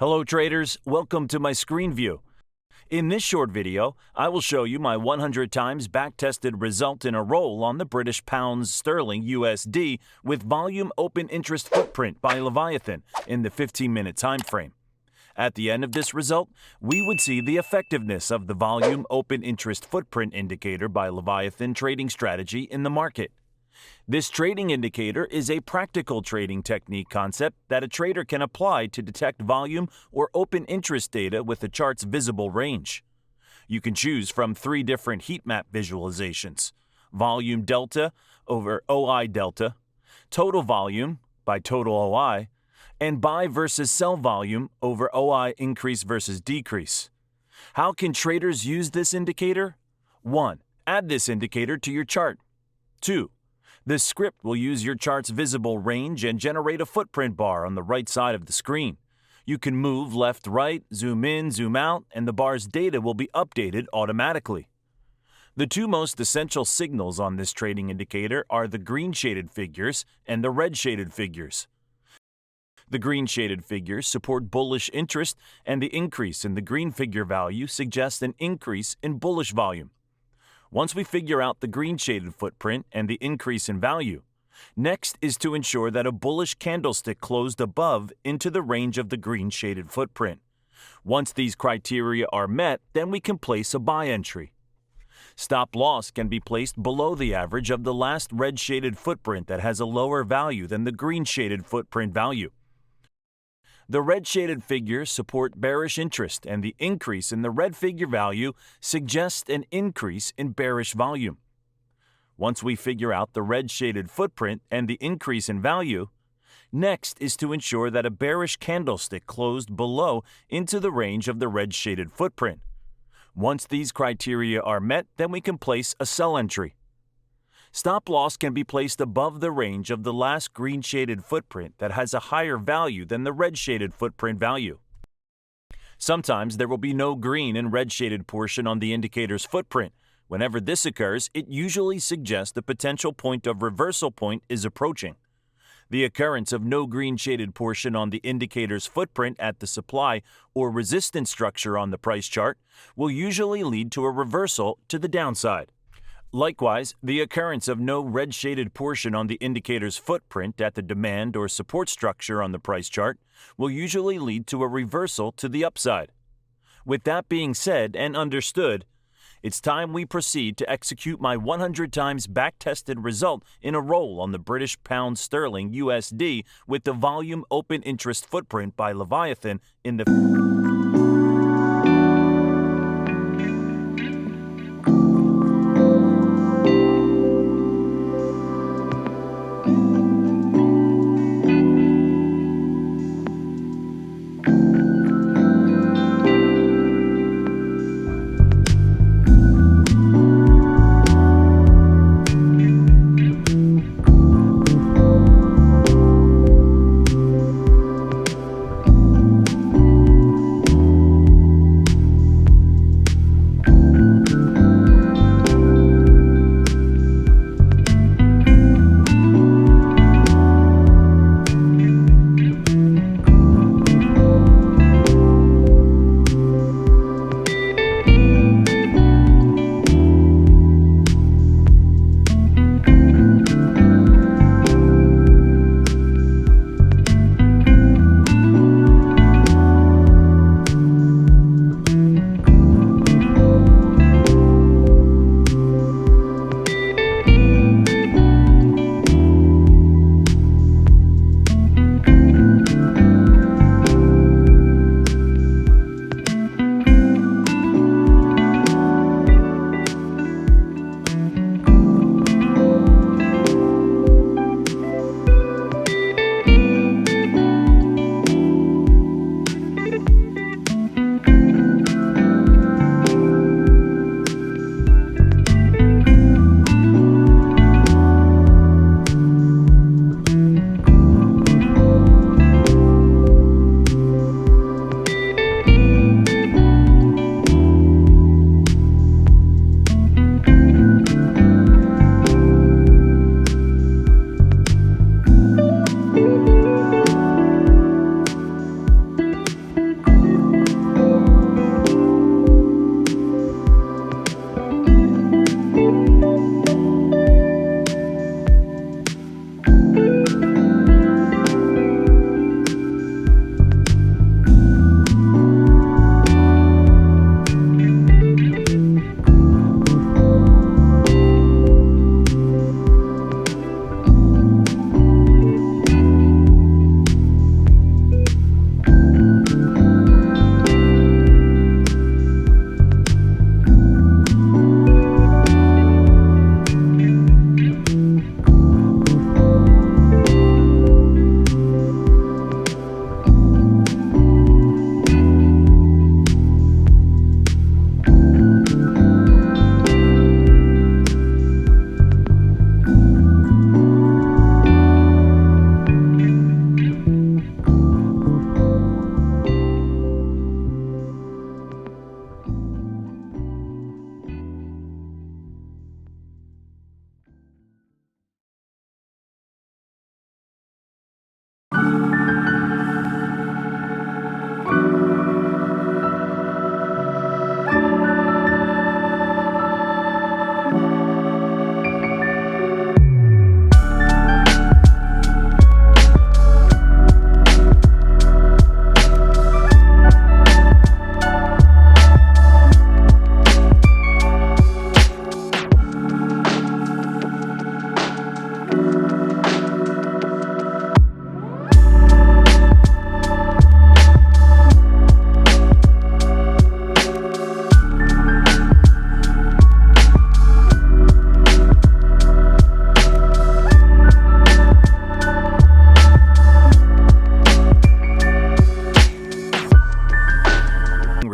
Hello traders, welcome to my screen view. In this short video, I will show you my 100 times back-tested result in a roll on the British Pounds Sterling USD with volume open interest footprint by Leviathan in the 15-minute time frame. At the end of this result, we would see the effectiveness of the volume open interest footprint indicator by Leviathan trading strategy in the market. This trading indicator is a practical trading technique concept that a trader can apply to detect volume or open interest data with the chart's visible range. You can choose from 3 different heat map visualizations: volume delta over OI delta, total volume by total OI, and buy versus sell volume over OI increase versus decrease. How can traders use this indicator? 1. Add this indicator to your chart. 2. This script will use your chart's visible range and generate a footprint bar on the right side of the screen. You can move left, right, zoom in, zoom out, and the bar's data will be updated automatically. The 2 most essential signals on this trading indicator are the green shaded figures and the red shaded figures. The green shaded figures support bullish interest, and the increase in the green figure value suggests an increase in bullish volume. Once we figure out the green shaded footprint and the increase in value, next is to ensure that a bullish candlestick closed above into the range of the green shaded footprint. Once these criteria are met, then we can place a buy entry. Stop loss can be placed below the average of the last red shaded footprint that has a lower value than the green shaded footprint value. The red shaded figures support bearish interest, and the increase in the red figure value suggests an increase in bearish volume. Once we figure out the red shaded footprint and the increase in value, next is to ensure that a bearish candlestick closed below into the range of the red shaded footprint. Once these criteria are met, then we can place a sell entry. Stop loss can be placed above the range of the last green shaded footprint that has a higher value than the red shaded footprint value. Sometimes there will be no green and red shaded portion on the indicator's footprint. Whenever this occurs, it usually suggests the potential point of reversal point is approaching. The occurrence of no green shaded portion on the indicator's footprint at the supply or resistance structure on the price chart will usually lead to a reversal to the downside. Likewise, the occurrence of no red shaded portion on the indicator's footprint at the demand or support structure on the price chart will usually lead to a reversal to the upside. With that being said and understood, it's time we proceed to execute my 100 times back-tested result in a roll on the British Pound Sterling USD with the volume open interest footprint by Leviathan in the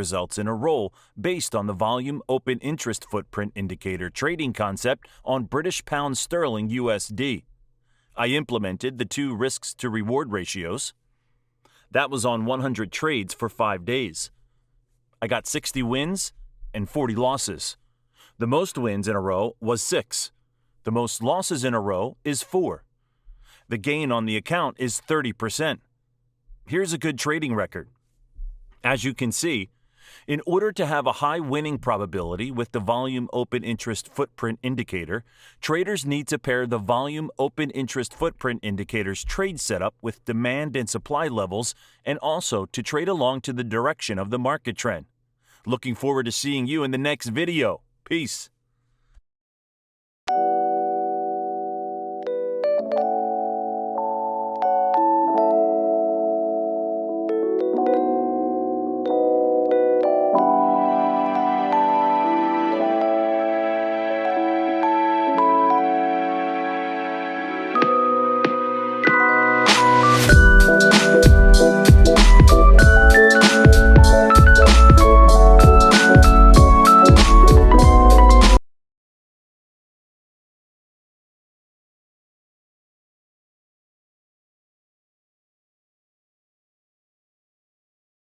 results in a roll based on the volume open interest footprint indicator trading concept on British pound sterling USD. I implemented the 2 risks to reward ratios. That was on 100 trades for 5 days. I got 60 wins and 40 losses. The most wins in a row was 6. The most losses in a row is 4. The gain on the account is 30%. Here's a good trading record. As you can see, in order to have a high winning probability with the volume open interest footprint indicator, traders need to pair the volume open interest footprint indicator's trade setup with demand and supply levels, and also to trade along to the direction of the market trend. Looking forward to seeing you in the next video. Peace.